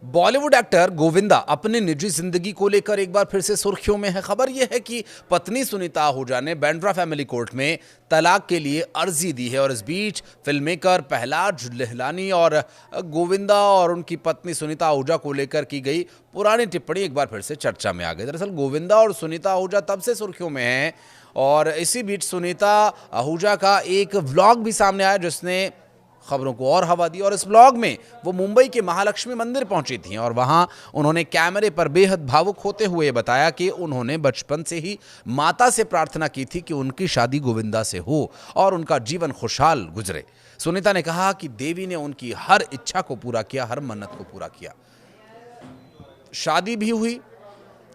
Bollywood actor Govinda अपनी निजी जिंदगी को लेकर एक बार फिर से सुर्खियों में है। खबर यह है कि पत्नी सुनीता आहूजा ने बांद्रा फैमिली कोर्ट में तलाक के लिए अर्जी दी है और इस बीच फिल्म मेकर प्रहलाद लहलानी और गोविंदा और उनकी पत्नी सुनीता आहूजा को लेकर की गई पुरानी टिप्पणी एक बार फिर से चर्चा में आ गई। दरअसल गोविंदा और सुनीता आहूजा तब से सुर्खियों में हैं और इसी बीच सुनीता आहूजा का एक व्लॉग भी सामने आया जिसने खबरों को और हवा दी। और इस व्लॉग में वो मुंबई के महालक्ष्मी मंदिर पहुंची थी और वहां उन्होंने कैमरे पर बेहद भावुक होते हुए बताया कि उन्होंने बचपन से ही माता से प्रार्थना की थी कि उनकी शादी गोविंदा से हो और उनका जीवन खुशहाल गुजरे। सुनीता ने कहा कि देवी ने उनकी हर इच्छा को पूरा किया, हर मन्नत को पूरा किया। शादी भी हुई,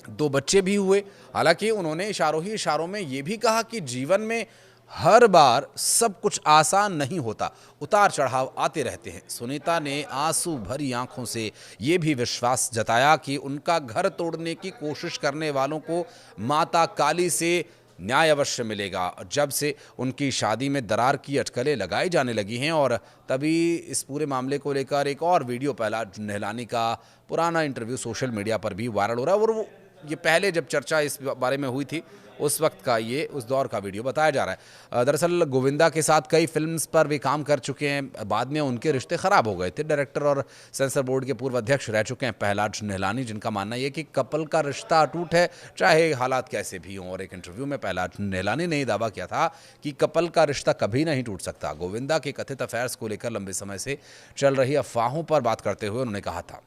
2 बच्चे भी हुए। हालांकि उन्होंने इशारों ही इशारों में यह भी कहा कि जीवन में हर बार सब कुछ आसान नहीं होता, उतार चढ़ाव आते रहते हैं। सुनीता ने आंसू भरी आंखों से ये भी विश्वास जताया कि उनका घर तोड़ने की कोशिश करने वालों को माता काली से न्याय अवश्य मिलेगा। जब से उनकी शादी में दरार की अटकलें लगाई जाने लगी हैं और तभी इस पूरे मामले को लेकर एक और वीडियो प्रहलाद लहलानी का पुराना इंटरव्यू सोशल मीडिया पर भी वायरल हो रहा है। और ये पहले जब चर्चा इस बारे में हुई थी उस वक्त का ये उस दौर का वीडियो बताया जा रहा है। दरअसल गोविंदा के साथ कई फिल्म्स पर वे काम कर चुके हैं। बाद में उनके रिश्ते खराब हो गए थे। डायरेक्टर और सेंसर बोर्ड के पूर्व अध्यक्ष रह चुके हैं प्रहलाद लहलानी, जिनका मानना यह कि कपल का रिश्ता अटूट है चाहे हालात कैसे भी हों। और एक इंटरव्यू में प्रहलाद लहलानी ने दावा किया था कि कपल का रिश्ता कभी नहीं टूट सकता। गोविंदा के कथित अफेयर्स को लेकर लंबे समय से चल रही अफवाहों पर बात करते हुए उन्होंने कहा था,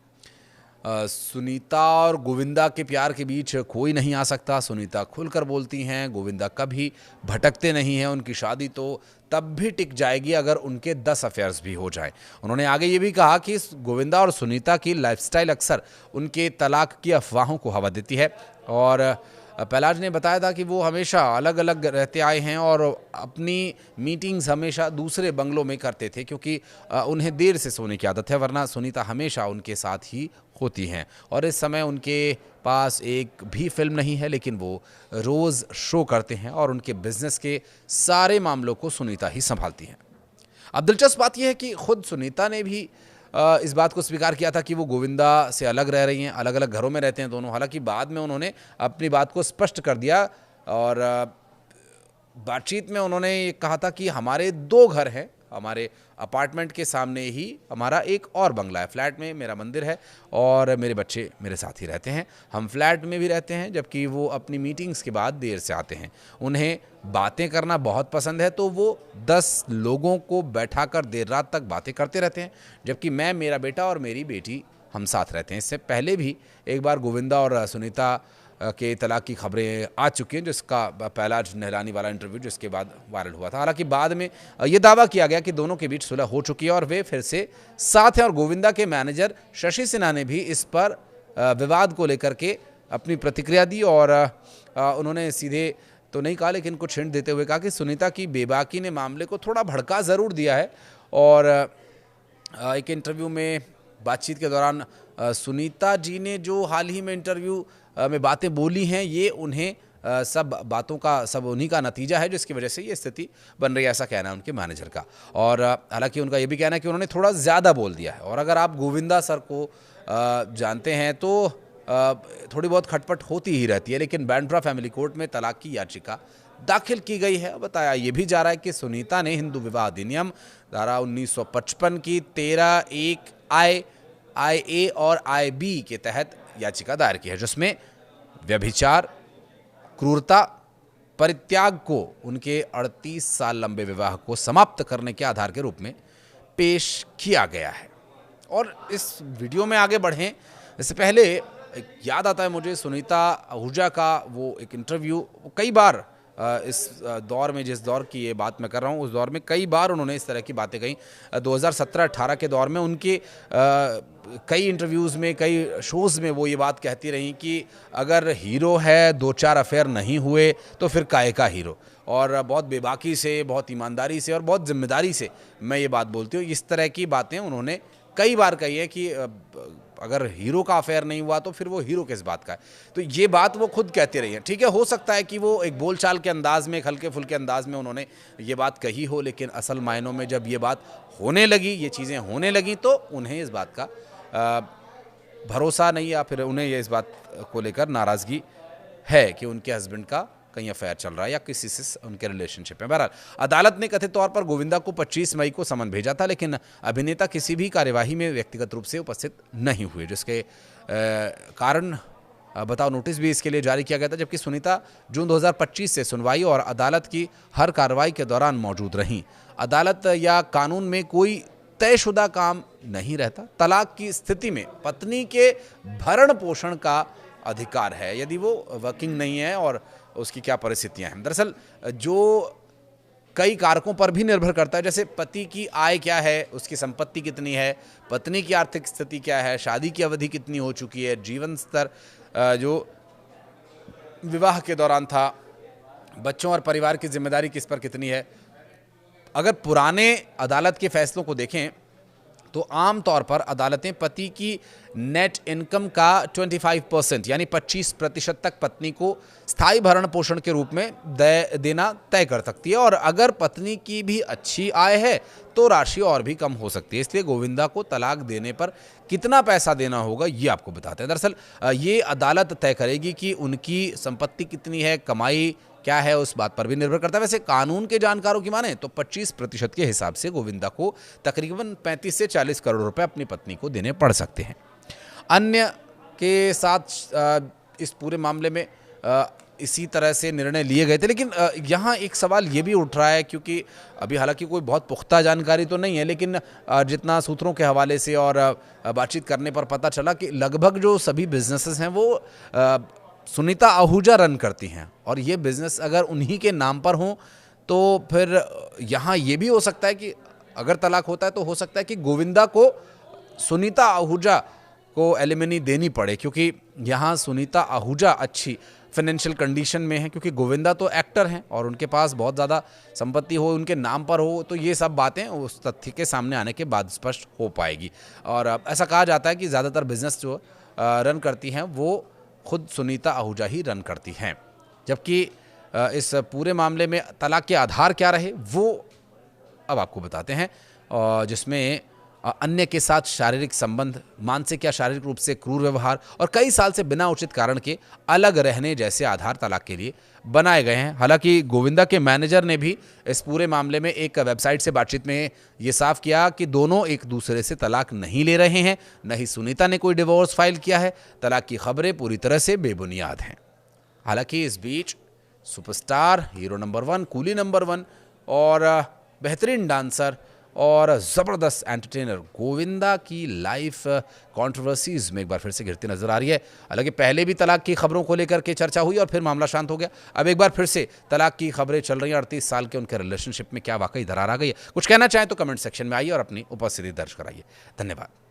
सुनीता और गोविंदा के प्यार के बीच कोई नहीं आ सकता। सुनीता खुलकर बोलती हैं, गोविंदा कभी भटकते नहीं हैं। उनकी शादी तो तब भी टिक जाएगी अगर उनके 10 अफेयर्स भी हो जाएं। उन्होंने आगे ये भी कहा कि गोविंदा और सुनीता की लाइफस्टाइल अक्सर उनके तलाक की अफवाहों को हवा देती है। और प्रहलाद ने बताया था कि वो हमेशा अलग अलग रहते आए हैं और अपनी मीटिंग्स हमेशा दूसरे बंगलों में करते थे क्योंकि उन्हें देर से सोने की आदत है, वरना सुनीता हमेशा उनके साथ ही होती हैं। और इस समय उनके पास एक भी फिल्म नहीं है, लेकिन वो रोज़ शो करते हैं और उनके बिजनेस के सारे मामलों को सुनीता ही संभालती हैं। अब दिलचस्प बात यह है कि खुद सुनीता ने भी इस बात को स्वीकार किया था कि वो गोविंदा से अलग रह रही हैं, अलग अलग घरों में रहते हैं दोनों। हालांकि बाद में उन्होंने अपनी बात को स्पष्ट कर दिया और बातचीत में उन्होंने ये कहा था कि हमारे 2 घर हैं, हमारे अपार्टमेंट के सामने ही हमारा एक और बंगला है, फ्लैट में मेरा मंदिर है और मेरे बच्चे मेरे साथ ही रहते हैं। हम फ्लैट में भी रहते हैं, जबकि वो अपनी मीटिंग्स के बाद देर से आते हैं। उन्हें बातें करना बहुत पसंद है तो वो 10 लोगों को बैठाकर देर रात तक बातें करते रहते हैं, जबकि मैं, मेरा बेटा और मेरी बेटी हम साथ रहते हैं। इससे पहले भी एक बार गोविंदा और सुनीता के तलाक की खबरें आ चुकी हैं, जिसका प्रहलाद लहलानी वाला इंटरव्यू जिसके बाद वायरल हुआ था। हालांकि बाद में ये दावा किया गया कि दोनों के बीच सुलह हो चुकी है और वे फिर से साथ हैं। और गोविंदा के मैनेजर शशि सिन्हा ने भी इस पर विवाद को लेकर के अपनी प्रतिक्रिया दी और उन्होंने सीधे तो नहीं कहा, लेकिन कुछ हिंट देते हुए कहा कि सुनीता की बेबाकी ने मामले को थोड़ा भड़का ज़रूर दिया है। और एक इंटरव्यू में बातचीत के दौरान सुनीता जी ने जो हाल ही में इंटरव्यू में बातें बोली हैं, ये उन्हें सब बातों का सब उन्हीं का नतीजा है जिसकी वजह से ये स्थिति बन रही है, ऐसा कहना है उनके मैनेजर का। और हालांकि उनका ये भी कहना है कि उन्होंने थोड़ा ज़्यादा बोल दिया है। और अगर आप गोविंदा सर को जानते हैं तो थोड़ी बहुत खटपट होती ही रहती है, लेकिन बांद्रा फैमिली कोर्ट में तलाक की याचिका दाखिल की गई है। बताया ये भी जा रहा है कि सुनीता ने हिंदू विवाह अधिनियम धारा 1955 की 13(1) IA और IB के तहत याचिका दायर की है, जिसमें व्यभिचार, क्रूरता, परित्याग को उनके 38 साल लंबे विवाह को समाप्त करने के आधार के रूप में पेश किया गया है। और इस वीडियो में आगे बढ़ें इससे पहले याद आता है मुझे सुनीता आहूजा का वो एक इंटरव्यू, कई बार इस दौर में, जिस दौर की ये बात मैं कर रहा हूँ, उस दौर में कई बार उन्होंने इस तरह की बातें कही। 2017-18 के दौर में उनके कई इंटरव्यूज़ में, कई शोज़ में वो ये बात कहती रहीं कि अगर हीरो है, 2-4 अफेयर नहीं हुए तो फिर काहे का हीरो। और बहुत बेबाकी से, बहुत ईमानदारी से और बहुत जिम्मेदारी से मैं ये बात बोलती हूँ। इस तरह की बातें उन्होंने कई बार कही है कि अगर हीरो का अफेयर नहीं हुआ तो फिर वो हीरो किस बात का है। तो ये बात वो खुद कहते रही है। ठीक है, हो सकता है कि वो एक बोलचाल के अंदाज में, एक हल्के फुल्के अंदाज में उन्होंने ये बात कही हो, लेकिन असल मायनों में जब ये बात होने लगी, ये चीज़ें होने लगी, तो उन्हें इस बात का भरोसा नहीं या फिर उन्हें ये इस बात को लेकर नाराज़गी है कि उनके हस्बैंड का कहीं अफेयर चल रहा है या किसी से उनके रिलेशनशिप में। बहरहाल अदालत ने कथित तौर पर गोविंदा को 25 मई को समन भेजा था, लेकिन अभिनेता किसी भी कार्यवाही में व्यक्तिगत रूप से उपस्थित नहीं हुए, जिसके कारण बताओ नोटिस भी इसके लिए जारी किया गया था। जबकि सुनीता जून 2025 से सुनवाई और अदालत की हर कार्रवाई के दौरान मौजूद रहीं। अदालत या कानून में कोई तयशुदा काम नहीं रहता। तलाक की स्थिति में पत्नी के भरण पोषण का अधिकार है यदि वो वर्किंग नहीं है और उसकी क्या परिस्थितियां हैं। दरअसल जो कई कारकों पर भी निर्भर करता है, जैसे पति की आय क्या है, उसकी संपत्ति कितनी है, पत्नी की आर्थिक स्थिति क्या है, शादी की अवधि कितनी हो चुकी है, जीवन स्तर जो विवाह के दौरान था, बच्चों और परिवार की जिम्मेदारी किस पर कितनी है। अगर पुराने अदालत के फैसलों को देखें तो आम तौर पर अदालतें पति की नेट इनकम का 25% यानी 25% तक पत्नी को स्थायी भरण पोषण के रूप में देना तय कर सकती है, और अगर पत्नी की भी अच्छी आय है तो राशि और भी कम हो सकती है। इसलिए गोविंदा को तलाक देने पर कितना पैसा देना होगा ये आपको बताते हैं। दरअसल ये अदालत तय करेगी कि उनकी संपत्ति कितनी है, कमाई क्या है, उस बात पर भी निर्भर करता है। वैसे कानून के जानकारों की माने तो 25% के हिसाब से गोविंदा को तकरीबन 35 से 40 करोड़ रुपए अपनी पत्नी को देने पड़ सकते हैं। अन्य के साथ इस पूरे मामले में इसी तरह से निर्णय लिए गए थे, लेकिन यहाँ एक सवाल ये भी उठ रहा है, क्योंकि अभी हालांकि कोई बहुत पुख्ता जानकारी तो नहीं है, लेकिन जितना सूत्रों के हवाले से और बातचीत करने पर पता चला कि लगभग जो सभी बिजनेसेस हैं वो सुनीता आहूजा रन करती हैं, और ये बिज़नेस अगर उन्हीं के नाम पर हों तो फिर यहाँ ये भी हो सकता है कि अगर तलाक होता है तो हो सकता है कि गोविंदा को सुनीता आहूजा को एलिमनी देनी पड़े, क्योंकि यहाँ सुनीता आहूजा अच्छी फाइनेंशियल कंडीशन में है, क्योंकि गोविंदा तो एक्टर हैं और उनके पास बहुत ज़्यादा संपत्ति हो, उनके नाम पर हो, तो ये सब बातें उस तथ्य के सामने आने के बाद स्पष्ट हो पाएगी। और ऐसा कहा जाता है कि ज़्यादातर बिजनेस जो रन करती हैं वो खुद सुनीता आहूजा ही रन करती हैं। जबकि इस पूरे मामले में तलाक के आधार क्या रहे वो अब आपको बताते हैं, जिसमें अन्य के साथ शारीरिक संबंध, मानसिक या शारीरिक रूप से क्रूर व्यवहार और कई साल से बिना उचित कारण के अलग रहने जैसे आधार तलाक के लिए बनाए गए हैं। हालांकि गोविंदा के मैनेजर ने भी इस पूरे मामले में एक वेबसाइट से बातचीत में ये साफ किया कि दोनों एक दूसरे से तलाक नहीं ले रहे हैं, न ही सुनीता ने कोई डिवोर्स फाइल किया है। तलाक की खबरें पूरी तरह से बेबुनियाद हैं। हालांकि इस बीच superstar, hero number 1, Coolie number 1 और बेहतरीन डांसर और ज़बरदस्त एंटरटेनर गोविंदा की लाइफ कंट्रोवर्सीज में एक बार फिर से घिरती नजर आ रही है। हालांकि पहले भी तलाक की खबरों को लेकर के चर्चा हुई और फिर मामला शांत हो गया। अब एक बार फिर से तलाक की खबरें चल रही हैं। 38 साल के उनके रिलेशनशिप में क्या वाकई दरार आ गई है? कुछ कहना चाहें तो कमेंट सेक्शन में आइए और अपनी उपस्थिति दर्ज कराइए। धन्यवाद।